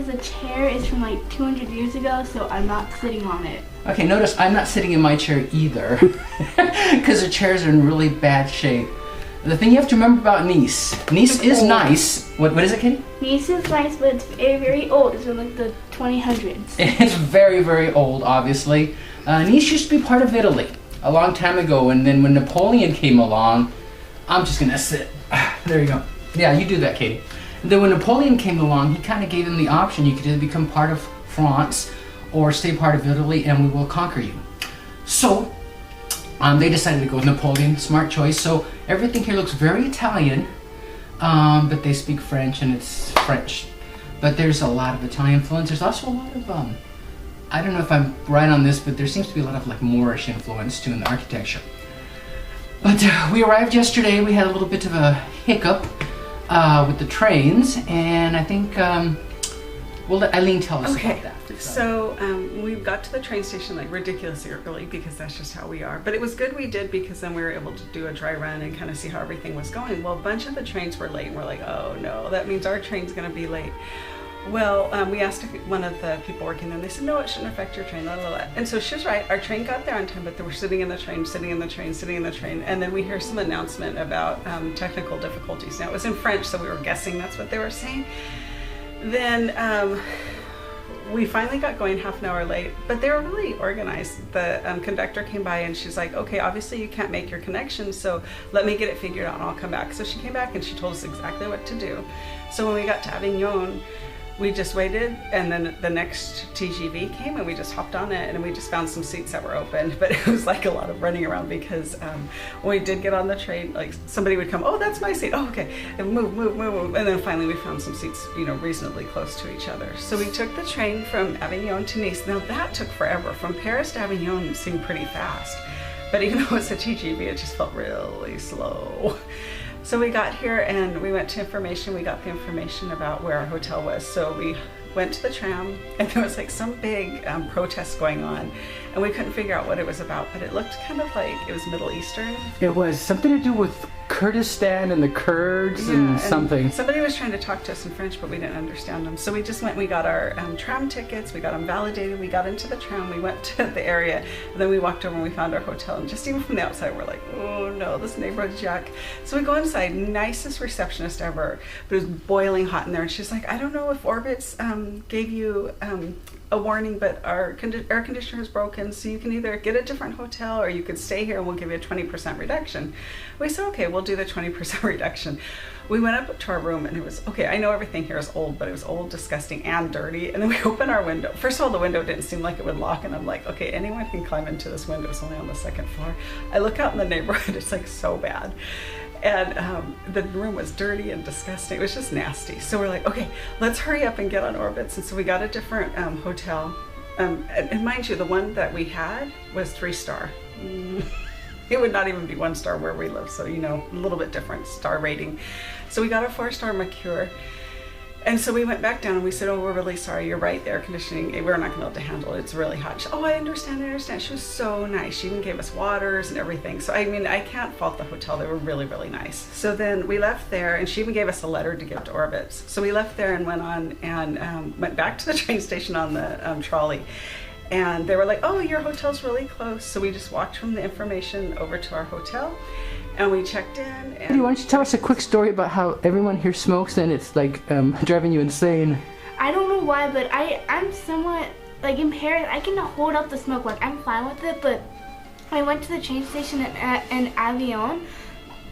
because the chair is from like 200 years ago, so I'm not sitting on it. Okay, notice I'm not sitting in my chair either because the chairs are in really bad shape. The thing you have to remember about NEESS, NEESS is nice. What is it, Katie? NEESS is nice, but it's very, very old. It's from like the 2000s. It's very, very old, obviously. NEESS used to be part of Italy a long time ago, and then when Napoleon came along, I'm just gonna sit. There you go. Yeah, you do that, Katie. And then when Napoleon came along, he kind of gave them the option. You could either become part of France or stay part of Italy, and we will conquer you. So they decided to go with Napoleon. Smart choice. So everything here looks very Italian, but they speak French, and it's French. But there's a lot of Italian influence. There's also a lot of I don't know if I'm right on this, but there seems to be a lot of like Moorish influence too in the architecture. But we arrived yesterday. We had a little bit of a hiccup with the trains, and I think we'll let Eileen tell us about that. So we got to the train station like ridiculously early because that's just how we are. But it was good we did because then we were able to do a dry run and kind of see how everything was going. Well, a bunch of the trains were late, and we're like, oh no, that means our train's going to be late. Well, we asked one of the people working there, and they said, no, it shouldn't affect your train, blah, blah, blah. And so she was right. Our train got there on time, but they were sitting in the train, sitting in the train, sitting in the train. And then we hear some announcement about technical difficulties. Now, it was in French, so we were guessing that's what they were saying. Then we finally got going half an hour late, but they were really organized. The conductor came by and she's like, okay, obviously you can't make your connection, so let me get it figured out and I'll come back. So she came back and she told us exactly what to do. So when we got to Avignon, we just waited, and then the next TGV came and we just hopped on it, and we just found some seats that were open. But it was like a lot of running around because when we did get on the train, like somebody would come, oh, that's my seat, oh, okay, and move, move, move, move. And then finally we found some seats, you know, reasonably close to each other. So we took the train from Avignon to Nice. Now that took forever. From Paris to Avignon seemed pretty fast, but even though it's a TGV, it just felt really slow. So we got here and we went to information. We got the information about where our hotel was. So we went to the tram, and there was like some big protest going on, and we couldn't figure out what it was about, but it looked kind of like it was Middle Eastern. It was something to do with Kurdistan and the Kurds, yeah, and something. Somebody was trying to talk to us in French, but we didn't understand them. So we just went, we got our tram tickets, we got them validated, we got into the tram, we went to the area, and then we walked over and we found our hotel. And just even from the outside, we're like, oh no, this neighborhood's yuck. So we go inside, nicest receptionist ever, but it was boiling hot in there. And she's like, I don't know if Orbitz gave you a warning, but our air conditioner is broken, so you can either get a different hotel or you could stay here and we'll give you a 20% reduction. We said, okay, we'll do the 20% reduction. We went up to our room and it was, okay, I know everything here is old, but it was old, disgusting, and dirty. And then we opened our window. First of all, the window didn't seem like it would lock, and I'm like, okay, anyone can climb into this window. It's only on the second floor. I look out in the neighborhood, it's like so bad. And the room was dirty and disgusting. It was just nasty. So we're like, okay, let's hurry up and get on Orbitz. And so we got a different hotel. And mind you, the one that we had was 3-star. It would not even be 1-star where we live. So, you know, a little bit different star rating. So we got a 4-star Mercure. And so we went back down and we said, oh, we're really sorry. You're right. The air conditioning, we're not going to be able to handle it. It's really hot. She, oh, I understand. I understand. She was so nice. She even gave us waters and everything. So, I mean, I can't fault the hotel. They were really, really nice. So then we left there, and she even gave us a letter to give to Orbitz. So we left there and went on and went back to the train station on the trolley. And they were like, oh, your hotel's really close. So we just walked from the information over to our hotel. And we checked in. And why don't you tell us a quick story about how everyone here smokes and it's like driving you insane? I don't know why, but I'm somewhat, like in Paris, I can hold up the smoke, like I'm fine with it, but I went to the train station in Avignon.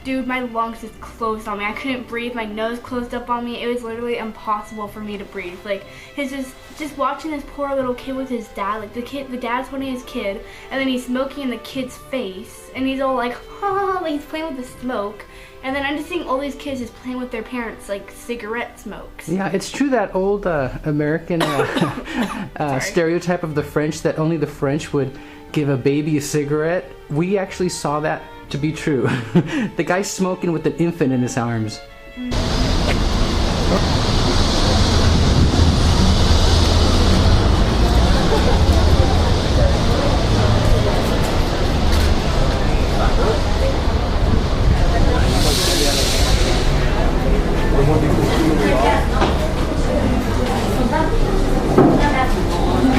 Dude, my lungs just closed on me. I couldn't breathe. My nose closed up on me. It was literally impossible for me to breathe. Like, just watching this poor little kid with his dad. Like, the dad's holding his kid, and then he's smoking in the kid's face, and he's all like, ha, like he's playing with the smoke. And then I'm just seeing all these kids just playing with their parents, like cigarette smokes. Yeah, it's true that old American stereotype of the French that only the French would give a baby a cigarette. We actually saw that to be true. The guy's smoking with an infant in his arms.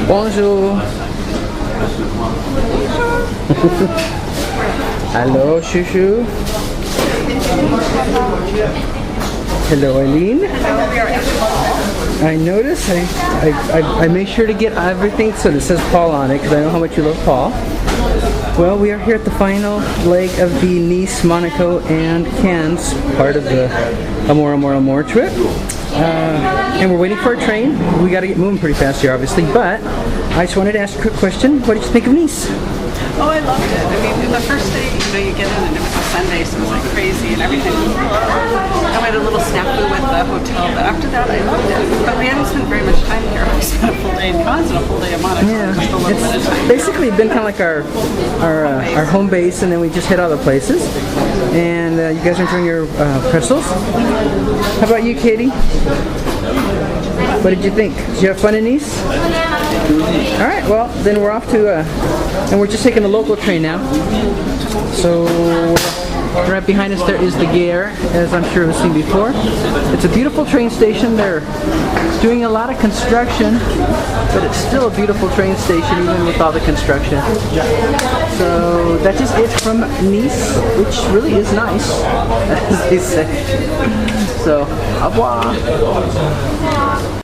Bonjour. Hello, Shushu. Hello, Eileen. I notice I make sure to get everything so that says Paul on it because I know how much you love Paul. Well, we are here at the final leg of the Nice, Monaco, and Cannes part of the Amor trip. And we're waiting for our train. We got to get moving pretty fast here, obviously, but I just wanted to ask a quick question. What did you think of Nice? Oh, I loved it. I mean, the first day, you get in and it was a Sunday, so it was like crazy and everything was I had a little snafu with the hotel, but after that I loved it. But we hadn't spent very much time here. We spent a full day in Cannes and a full day in Monaco. Yeah, Just a little bit of time. Basically been kind of like our home base, and then we just hit other places. And you guys are enjoying your pretzels. How about you, Katie? What did you think? Did you have fun in Nice? All right, well, then we're off to, and we're just taking the local train now. So, right behind us there is the Gare, as I'm sure you've seen before. It's a beautiful train station. They're doing a lot of construction, but it's still a beautiful train station even with all the construction. So, that is it from Nice, which really is nice, as they say. So, au revoir.